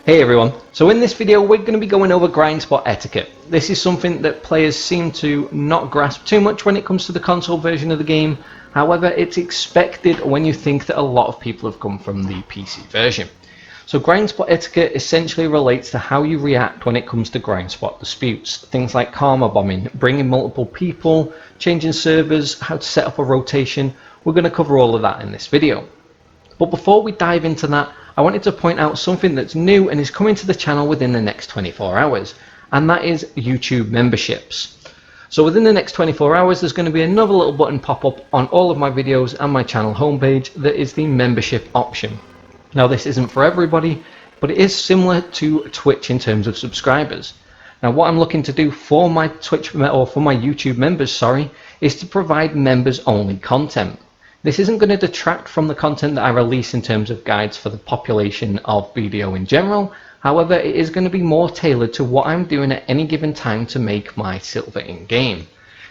Hey everyone, so in this video we're going to be going over grind spot etiquette. This is something that players seem to not grasp too much when it comes to the console version of the game. However, it's expected when you think that a lot of people have come from the PC version. So grind spot etiquette essentially relates to how you react when it comes to grind spot disputes. Things like karma bombing, bringing multiple people, changing servers, how to set up a rotation. We're going to cover all of that in this video. But before we dive into that, I wanted to point out something that's new and is coming to the channel within the next 24 hours, and that is YouTube memberships. So within the next 24 hours, there's going to be another little button pop up on all of my videos and my channel homepage that is the membership option. Now this isn't for everybody, but it is similar to Twitch in terms of subscribers. Now what I'm looking to do for my YouTube members, is to provide members only content. This isn't going to detract from the content that I release in terms of guides for the population of BDO in general. However, it is going to be more tailored to what I'm doing at any given time to make my silver in game.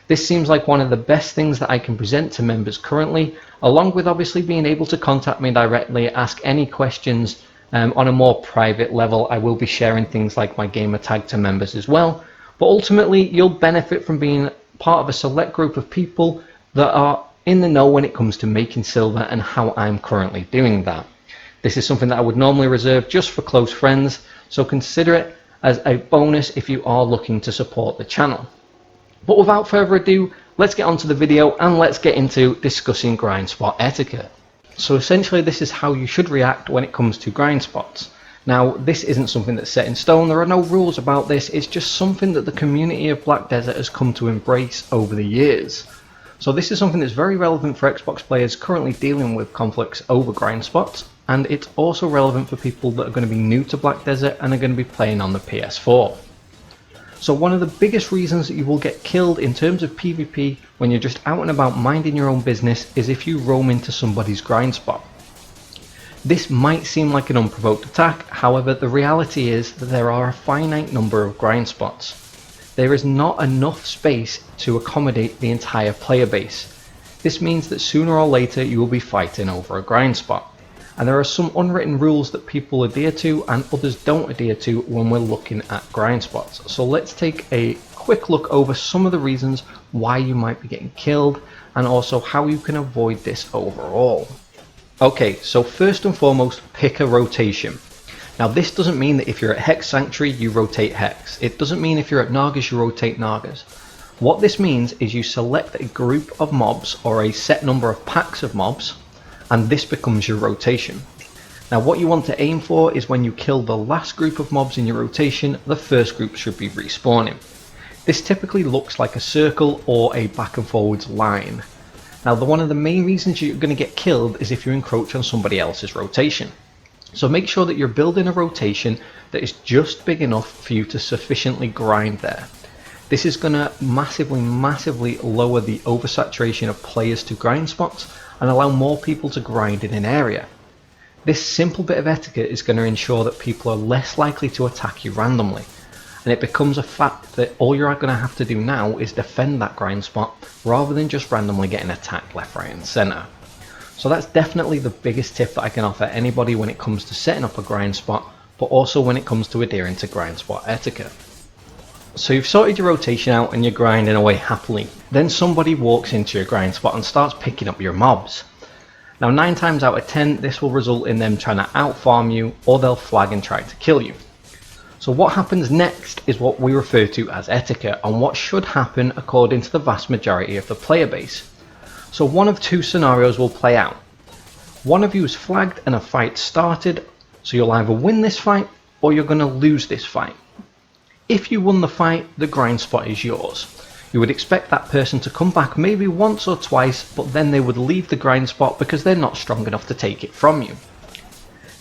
This seems like one of the best things that I can present to members currently, along with obviously being able to contact me directly, ask any questions on a more private level. I will be sharing things like my gamer tag to members as well, but ultimately you'll benefit from being part of a select group of people that are in the know when it comes to making silver and how I'm currently doing that. This is something that I would normally reserve just for close friends, so consider it as a bonus if you are looking to support the channel. But without further ado, let's get on to the video and let's get into discussing grind spot etiquette. So essentially this is how you should react when it comes to grind spots. Now this isn't something that's set in stone, there are no rules about this, it's just something that the community of Black Desert has come to embrace over the years. So this is something that's very relevant for Xbox players currently dealing with conflicts over grind spots, and it's also relevant for people that are going to be new to Black Desert and are going to be playing on the PS4. So one of the biggest reasons that you will get killed in terms of PvP when you're just out and about minding your own business is if you roam into somebody's grind spot. This might seem like an unprovoked attack, however the reality is that there are a finite number of grind spots. There is not enough space to accommodate the entire player base. This means that sooner or later you will be fighting over a grind spot. And there are some unwritten rules that people adhere to and others don't adhere to when we're looking at grind spots. So let's take a quick look over some of the reasons why you might be getting killed and also how you can avoid this overall. Okay, so first and foremost, pick a rotation. Now this doesn't mean that if you're at Hex Sanctuary you rotate Hex. It doesn't mean if you're at Nagas you rotate Nagas. What this means is you select a group of mobs or a set number of packs of mobs, and this becomes your rotation. Now what you want to aim for is when you kill the last group of mobs in your rotation, the first group should be respawning. This typically looks like a circle or a back and forwards line. Now one of the main reasons you're going to get killed is if you encroach on somebody else's rotation. So make sure that you're building a rotation that is just big enough for you to sufficiently grind there. This is going to massively lower the oversaturation of players to grind spots and allow more people to grind in an area. This simple bit of etiquette is going to ensure that people are less likely to attack you randomly, and it becomes a fact that all you're going to have to do now is defend that grind spot rather than just randomly getting attacked left, right and centre. So that's definitely the biggest tip that I can offer anybody when it comes to setting up a grind spot, but also when it comes to adhering to grind spot etiquette. So you've sorted your rotation out and you're grinding away happily. Then somebody walks into your grind spot and starts picking up your mobs. Now 9 times out of 10 this will result in them trying to out-farm you, or they'll flag and try to kill you. So what happens next is what we refer to as etiquette, and what should happen according to the vast majority of the player base. So one of two scenarios will play out. One of you is flagged and a fight started, so you'll either win this fight or you're going to lose this fight. If you won the fight, the grind spot is yours. You would expect that person to come back maybe once or twice, but then they would leave the grind spot because they're not strong enough to take it from you.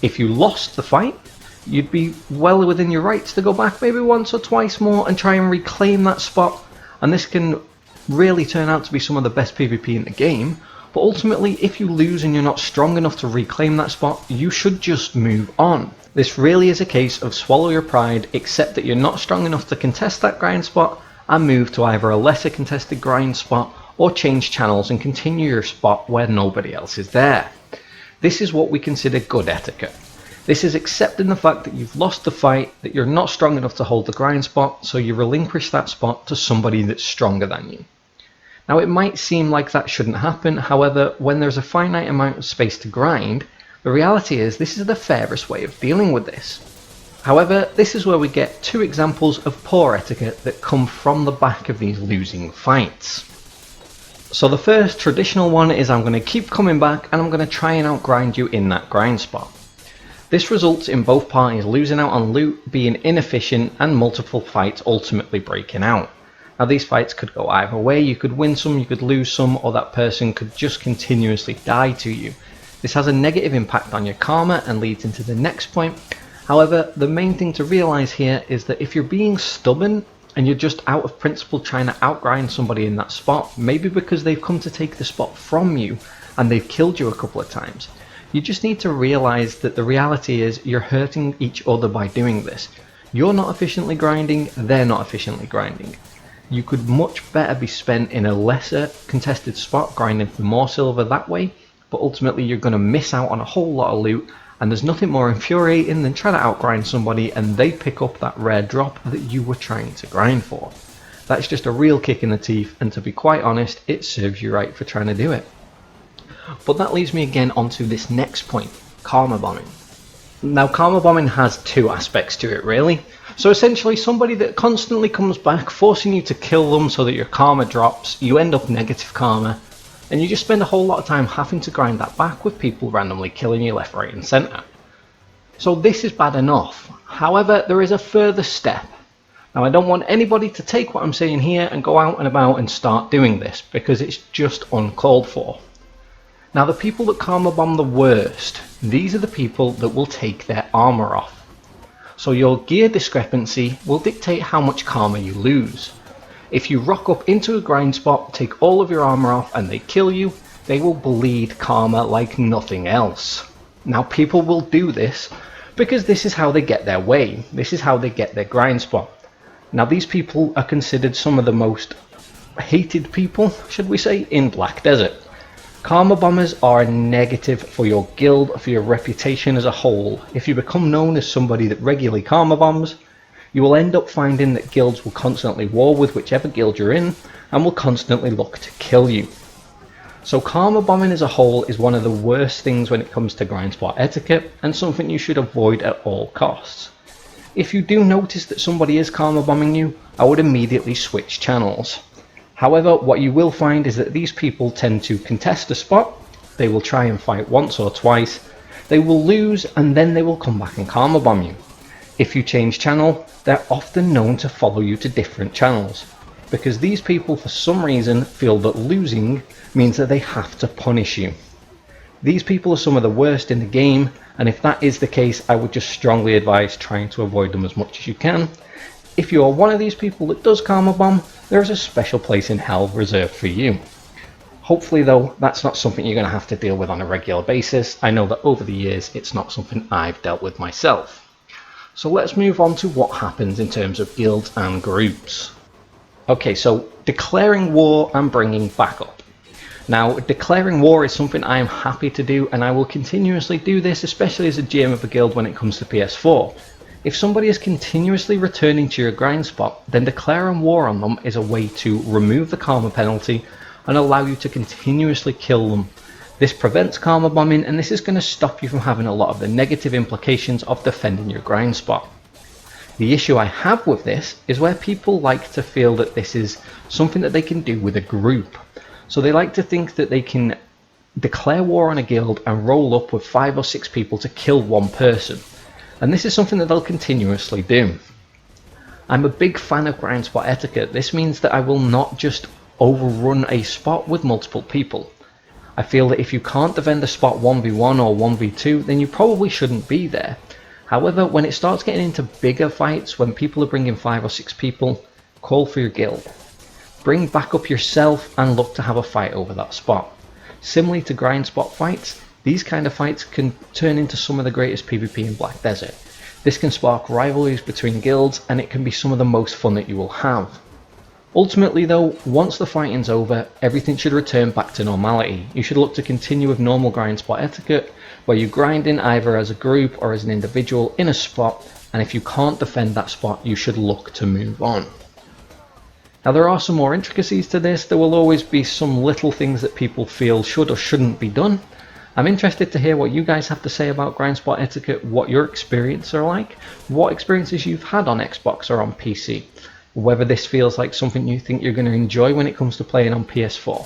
If you lost the fight, you'd be well within your rights to go back maybe once or twice more and try and reclaim that spot, and this can really turn out to be some of the best PvP in the game. But ultimately, if you lose and you're not strong enough to reclaim that spot, you should just move on. This really is a case of swallow your pride, accept that you're not strong enough to contest that grind spot, and move to either a lesser contested grind spot or change channels and continue your spot where nobody else is there. This is what we consider good etiquette. This is accepting the fact that you've lost the fight, that you're not strong enough to hold the grind spot, so you relinquish that spot to somebody that's stronger than you. Now it might seem like that shouldn't happen, however, when there's a finite amount of space to grind, the reality is this is the fairest way of dealing with this. However, this is where we get two examples of poor etiquette that come from the back of these losing fights. So the first traditional one is I'm going to keep coming back and I'm going to try and outgrind you in that grind spot. This results in both parties losing out on loot, being inefficient, and multiple fights ultimately breaking out. Now these fights could go either way, you could win some, you could lose some, or that person could just continuously die to you. This has a negative impact on your karma and leads into the next point. However, the main thing to realise here is that if you're being stubborn and you're just out of principle trying to outgrind somebody in that spot, maybe because they've come to take the spot from you and they've killed you a couple of times, you just need to realise that the reality is you're hurting each other by doing this. You're not efficiently grinding, they're not efficiently grinding. You could much better be spent in a lesser contested spot grinding for more silver that way, but ultimately you're going to miss out on a whole lot of loot, and there's nothing more infuriating than trying to outgrind somebody and they pick up that rare drop that you were trying to grind for. That's just a real kick in the teeth, and to be quite honest, it serves you right for trying to do it. But that leads me again onto this next point, karma bombing. Now karma bombing has two aspects to it really. So essentially somebody that constantly comes back, forcing you to kill them so that your karma drops, you end up negative karma, and you just spend a whole lot of time having to grind that back with people randomly killing you left, right and centre. So this is bad enough. However, there is a further step. Now I don't want anybody to take what I'm saying here and go out and about and start doing this, because it's just uncalled for. Now the people that karma bomb the worst, these are the people that will take their armor off. So your gear discrepancy will dictate how much karma you lose. If you rock up into a grind spot, take all of your armor off and they kill you, they will bleed karma like nothing else. Now people will do this because this is how they get their way. This is how they get their grind spot. Now these people are considered some of the most hated people, should we say, in Black Desert. Karma bombers are negative for your guild, for your reputation as a whole. If you become known as somebody that regularly karma bombs, you will end up finding that guilds will constantly war with whichever guild you're in and will constantly look to kill you. So karma bombing as a whole is one of the worst things when it comes to grind spot etiquette, and something you should avoid at all costs. If you do notice that somebody is karma bombing you, I would immediately switch channels. However, what you will find is that these people tend to contest a spot, they will try and fight once or twice, they will lose, and then they will come back and karma bomb you. If you change channel, they're often known to follow you to different channels, because these people for some reason feel that losing means that they have to punish you. These people are some of the worst in the game, and if that is the case, I would just strongly advise trying to avoid them as much as you can. If you are one of these people that does karma bomb, there is a special place in hell reserved for you. Hopefully though, that's not something you're going to have to deal with on a regular basis. I know that over the years, it's not something I've dealt with myself. So let's move on to what happens in terms of guilds and groups. Okay, so declaring war and bringing backup. Now, declaring war is something I am happy to do, and I will continuously do this, especially as a GM of a guild when it comes to PS4. If somebody is continuously returning to your grind spot, then declaring war on them is a way to remove the karma penalty and allow you to continuously kill them. This prevents karma bombing, and this is going to stop you from having a lot of the negative implications of defending your grind spot. The issue I have with this is where people like to feel that this is something that they can do with a group. So they like to think that they can declare war on a guild and roll up with 5 or 6 people to kill one person. And this is something that they'll continuously do. I'm a big fan of grind spot etiquette. This means that I will not just overrun a spot with multiple people. I feel that if you can't defend a spot 1v1 or 1v2, then you probably shouldn't be there. However, when it starts getting into bigger fights, when people are bringing 5 or 6 people, call for your guild. Bring back up yourself and look to have a fight over that spot. Similarly to grind spot fights, these kind of fights can turn into some of the greatest PvP in Black Desert. This can spark rivalries between guilds, and it can be some of the most fun that you will have. Ultimately though, once the fighting's over, everything should return back to normality. You should look to continue with normal grind spot etiquette, where you grind in either as a group or as an individual in a spot, and if you can't defend that spot, you should look to move on. Now there are some more intricacies to this. There will always be some little things that people feel should or shouldn't be done. I'm interested to hear what you guys have to say about grind spot etiquette, what your experiences are like, what experiences you've had on Xbox or on PC, whether this feels like something you think you're going to enjoy when it comes to playing on PS4.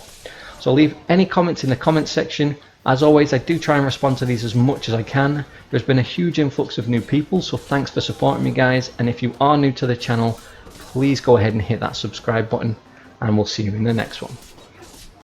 So leave any comments in the comments section. As always, I do try and respond to these as much as I can. There's been a huge influx of new people, so thanks for supporting me guys, and if you are new to the channel, please go ahead and hit that subscribe button, and we'll see you in the next one.